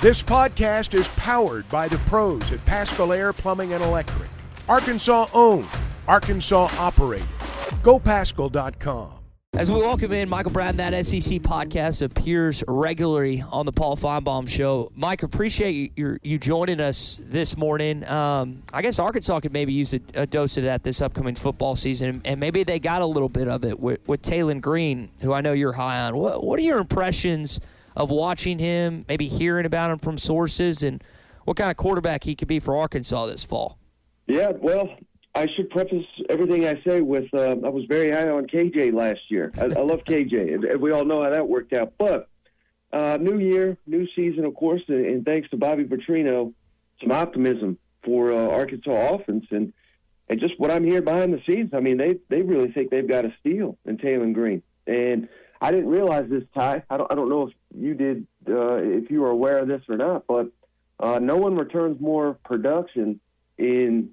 This podcast is powered by the pros at Paschal Air Plumbing and Electric. Arkansas owned, Arkansas operated. GoPaschal.com. As we welcome in Michael Brown, that SEC podcast appears regularly on the Paul Feinbaum Show. Mike, appreciate you joining us this morning. I guess Arkansas could maybe use a dose of that this upcoming football season, and maybe they got a little bit of it with Taylen Green, who I know you're high on. What are your impressions of watching him, maybe hearing about him from sources, and what kind of quarterback he could be for Arkansas this fall? Yeah, well, I should preface everything I say with I was very high on KJ last year. I love KJ, and we all know how that worked out. But new year, new season, of course, and thanks to Bobby Petrino, some optimism for Arkansas offense. And just what I'm hearing behind the scenes, I mean, they really think they've got a steal in Taylen Green. And I didn't realize this, Ty. I don't know if you did, if you were aware of this or not, but no one returns more production in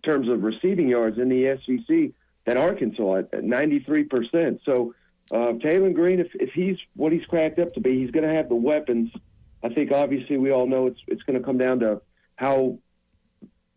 terms of receiving yards in the SEC than Arkansas at 93%. So Taylen Green, if he's what he's cracked up to be, he's going to have the weapons. I think obviously we all know it's going to come down to how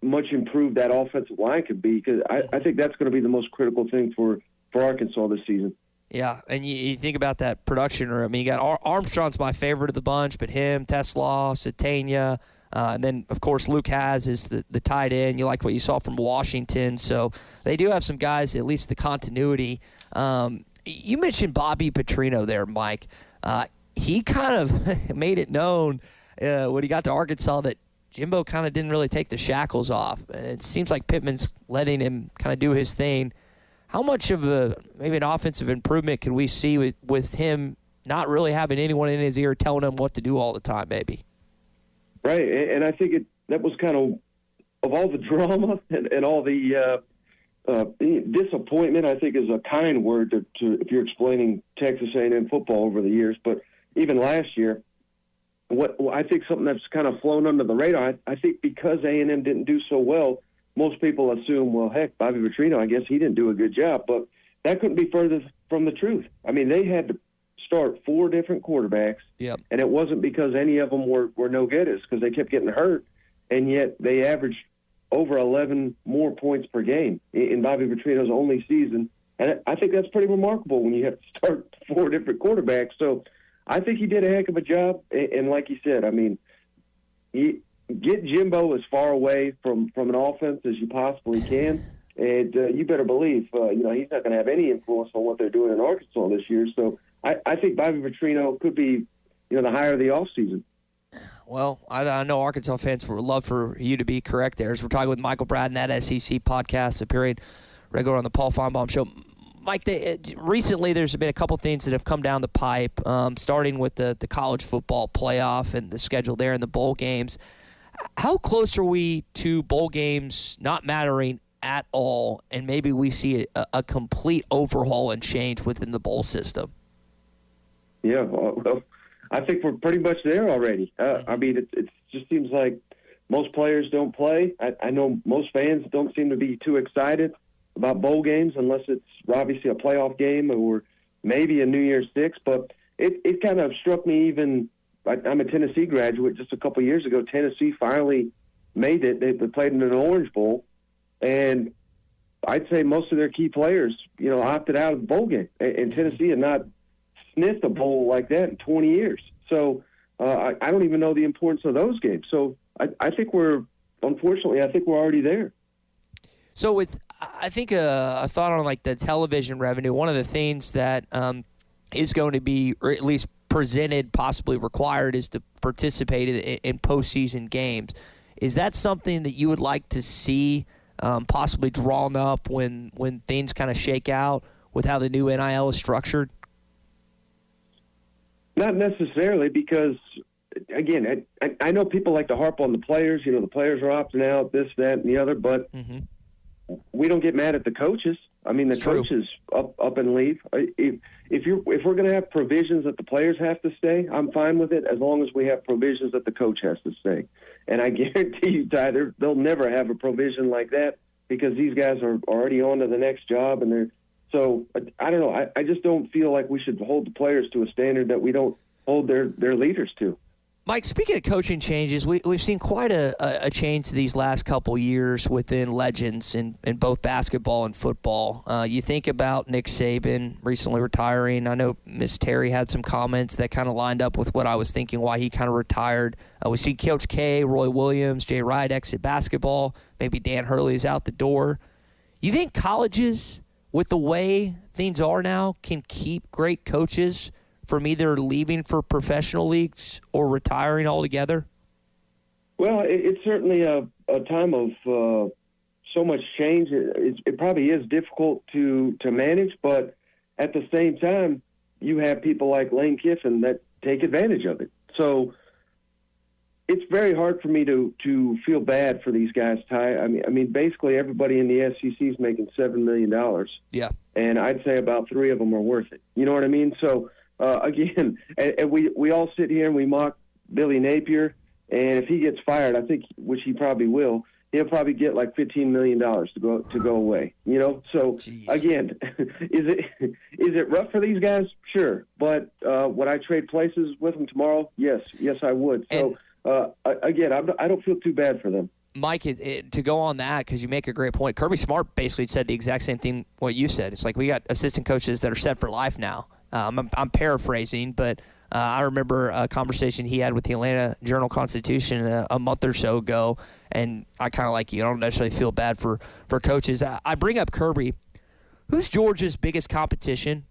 much improved that offensive line could be, because I think that's going to be the most critical thing for Arkansas this season. Yeah, and you think about that production room. I mean, you got Armstrong's my favorite of the bunch, but him, Tesla, Satania, and then, of course, Luke Hasz is the tight end. You like what you saw from Washington. So they do have some guys, at least the continuity. You mentioned Bobby Petrino there, Mike. He kind of made it known when he got to Arkansas that Jimbo kind of didn't really take the shackles off. It seems like Pittman's letting him kind of do his thing. How much of maybe an offensive improvement can we see with him not really having anyone in his ear telling him what to do all the time, maybe? Right, and I think that was kind of all the drama and all the disappointment, I think is a kind word to if you're explaining Texas A&M football over the years. But even last year, I think something that's kind of flown under the radar, I think because A&M didn't do so well, most people assume, well, heck, Bobby Petrino, I guess he didn't do a good job. But that couldn't be further from the truth. I mean, they had to start 4 different quarterbacks, yep. And it wasn't because any of them were no good. It's because they kept getting hurt, and yet they averaged over 11 more points per game in Bobby Petrino's only season. And I think that's pretty remarkable when you have to start 4 different quarterbacks. So I think he did a heck of a job. And like you said, I mean, get Jimbo as far away from an offense as you possibly can, and you better believe he's not going to have any influence on what they're doing in Arkansas this year. So I think Bobby Petrino could be the hire of the offseason. Well, I know Arkansas fans would love for you to be correct there. As we're talking with Michael Brown, that SEC podcast appearing regular on the Paul Feinbaum Show. Mike, recently there's been a couple things that have come down the pipe, starting with the college football playoff and the schedule there and the bowl games. How close are we to bowl games not mattering at all, and maybe we see a complete overhaul and change within the bowl system? Yeah, well, I think we're pretty much there already. I mean, it just seems like most players don't play. I know most fans don't seem to be too excited about bowl games unless it's obviously a playoff game or maybe a New Year's Six. But it kind of struck me even – I'm a Tennessee graduate. Just a couple of years ago, Tennessee finally made it. They played in an Orange Bowl, and I'd say most of their key players, opted out of the bowl game. And Tennessee had not sniffed a bowl like that in 20 years. So I don't even know the importance of those games. So I think unfortunately, we're already there. So I think a thought on like the television revenue, one of the things that is going to be, or at least presented, possibly required, is to participate in postseason games. Is that something that you would like to see possibly drawn up when things kind of shake out with how the new NIL is structured? Not necessarily, because, again, I know people like to harp on the players. The players are opting out, this, that, and the other, but we don't get mad at the coaches. I mean, the coaches up and leave. If we're going to have provisions that the players have to stay, I'm fine with it as long as we have provisions that the coach has to stay. And I guarantee you, Ty, they'll never have a provision like that because these guys are already on to the next job. So I don't know. I just don't feel like we should hold the players to a standard that we don't hold their leaders to. Mike, speaking of coaching changes, we've seen quite a change these last couple years within legends in both basketball and football. You think about Nick Saban recently retiring. I know Miss Terry had some comments that kind of lined up with what I was thinking why he kind of retired. We see Coach K, Roy Williams, Jay Wright exit basketball. Maybe Dan Hurley's out the door. You think colleges, with the way things are now, can keep great coaches from either leaving for professional leagues or retiring altogether? Well, it's certainly a time of so much change. It probably is difficult to manage, but at the same time, you have people like Lane Kiffin that take advantage of it. So it's very hard for me to feel bad for these guys, Ty. I mean, basically everybody in the SEC is making $7 million. Yeah. And I'd say about 3 of them are worth it. You know what I mean? So, again, and we all sit here and we mock Billy Napier, and if he gets fired, I think, which he probably will, he'll probably get like $15 million to go away. You know, so Jeez. Again, is it rough for these guys? Sure, but would I trade places with them tomorrow? Yes, I would. So again, I don't feel too bad for them. Mike, to go on that, because you make a great point, Kirby Smart basically said the exact same thing what you said. It's like we got assistant coaches that are set for life now. I'm paraphrasing, but I remember a conversation he had with the Atlanta Journal-Constitution a month or so ago, and I kind of like you. I don't necessarily feel bad for coaches. I bring up Kirby. Who's Georgia's biggest competition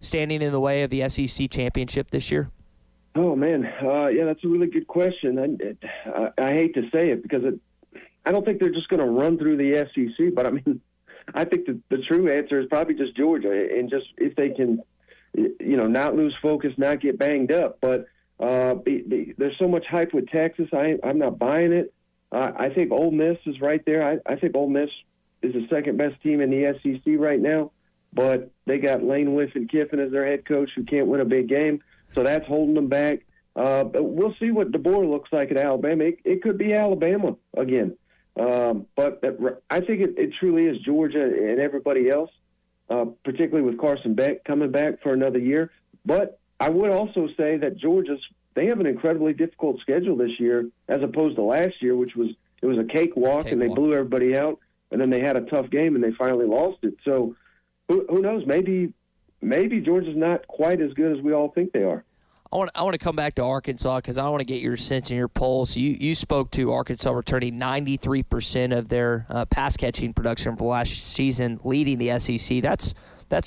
standing in the way of the SEC championship this year? Oh, man. Yeah, that's a really good question. I hate to say it because I don't think they're just going to run through the SEC, but I mean, I think the true answer is probably just Georgia, and just if they can, not lose focus, not get banged up. But there's so much hype with Texas. I'm not buying it. I think Ole Miss is right there. I think Ole Miss is the second best team in the SEC right now, but they got Lane Kiffin as their head coach who can't win a big game. So that's holding them back. But we'll see what DeBoer looks like at Alabama. It could be Alabama again. But I think it truly is Georgia and everybody else, particularly with Carson Beck coming back for another year. But I would also say that they have an incredibly difficult schedule this year as opposed to last year, which was a cakewalk and they blew everybody out, and then they had a tough game and they finally lost it. So who knows? Maybe Georgia's not quite as good as we all think they are. I want to come back to Arkansas because I want to get your sense and your pulse. You spoke to Arkansas returning 93% of their pass catching production from last season, leading the SEC. That's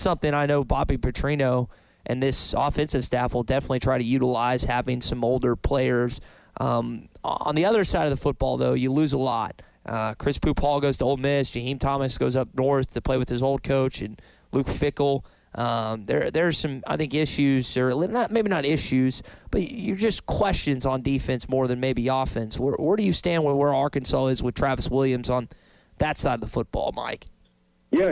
something I know Bobby Petrino and this offensive staff will definitely try to utilize, having some older players. On the other side of the football, though, you lose a lot. Chris Pooh-Paul goes to Ole Miss. Jaheim Thomas goes up north to play with his old coach, and Luke Fickell. There's some, I think, issues, or maybe not issues, but you're just questions on defense more than maybe offense. Where do you stand with where Arkansas is with Travis Williams on that side of the football, Mike? Yeah,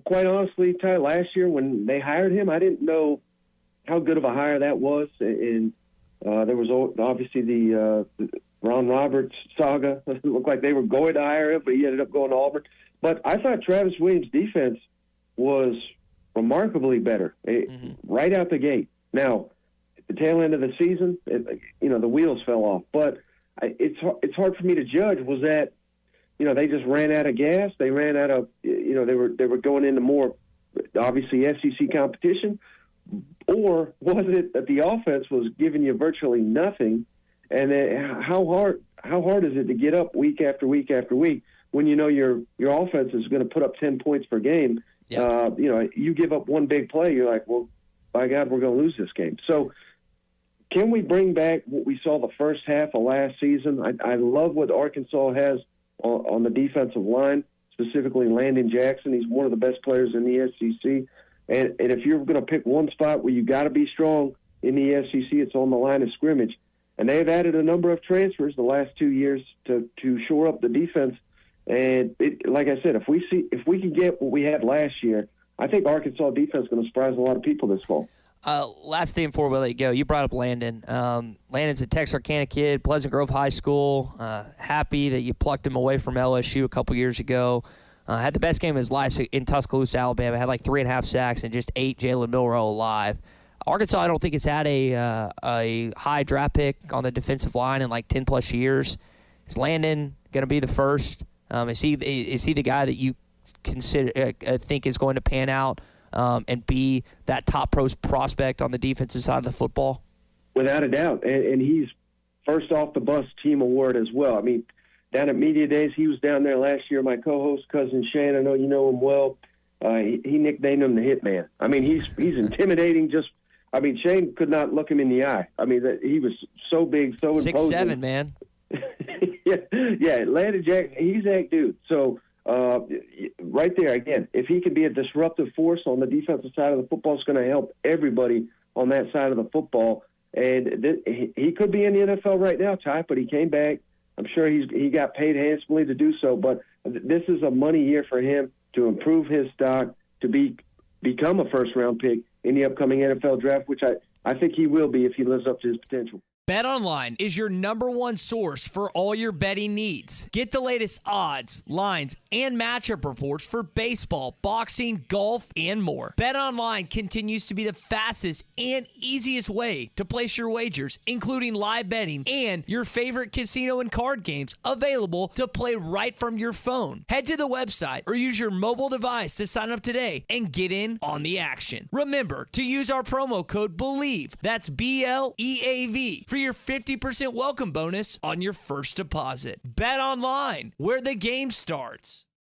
quite honestly, Ty, last year when they hired him, I didn't know how good of a hire that was. And there was obviously the Ron Roberts saga. It looked like they were going to hire him, but he ended up going to Auburn. But I thought Travis Williams' defense was remarkably better right out the gate. Now, at the tail end of the season, the wheels fell off. But it's hard for me to judge. Was that they just ran out of gas? They ran out of they were going into more obviously SEC competition, or was it that the offense was giving you virtually nothing? And how hard is it to get up week after week after week when your offense is going to put up 10 points per game? Yeah. You give up one big play, you're like, well, by God, we're going to lose this game. So can we bring back what we saw the first half of last season? I love what Arkansas has on the defensive line, specifically Landon Jackson. He's one of the best players in the SEC. And if you're going to pick one spot where you got to be strong in the SEC, it's on the line of scrimmage. And they've added a number of transfers the last 2 years to shore up the defense. And like I said, if we can get what we had last year, I think Arkansas defense is going to surprise a lot of people this fall. Last thing before we let you go, you brought up Landon. Landon's a Texarkana kid, Pleasant Grove High School. Happy that you plucked him away from LSU a couple years ago. Had the best game of his life in Tuscaloosa, Alabama. Had like 3.5 sacks and just ate Jalen Milroe alive. Arkansas, I don't think has had a high draft pick on the defensive line in like 10-plus years. Is Landon going to be the first? Is he the guy that you think is going to pan out and be that top prospect on the defensive side of the football? Without a doubt. And he's first off the bus team award as well. I mean, down at Media Days, he was down there last year. My co-host, Cousin Shane, I know you know him well. He nicknamed him the Hitman. I mean, he's intimidating. Shane could not look him in the eye. I mean, he was so big, so imposing. 6'7", man. yeah. Landon Jackson, he's that dude. So right there, again, if he can be a disruptive force on the defensive side of the football, it's going to help everybody on that side of the football. And he could be in the NFL right now, Ty, but he came back. I'm sure he got paid handsomely to do so. But this is a money year for him to improve his stock, to become a first-round pick in the upcoming NFL draft, which I think he will be if he lives up to his potential. BetOnline is your #1 source for all your betting needs. Get the latest odds, lines, and matchup reports for baseball, boxing, golf, and more. BetOnline continues to be the fastest and easiest way to place your wagers, including live betting and your favorite casino and card games available to play right from your phone. Head to the website or use your mobile device to sign up today and get in on the action. Remember to use our promo code BELIEVE, that's BLEAV, for your 50% welcome bonus on your first deposit. Bet online, where the game starts.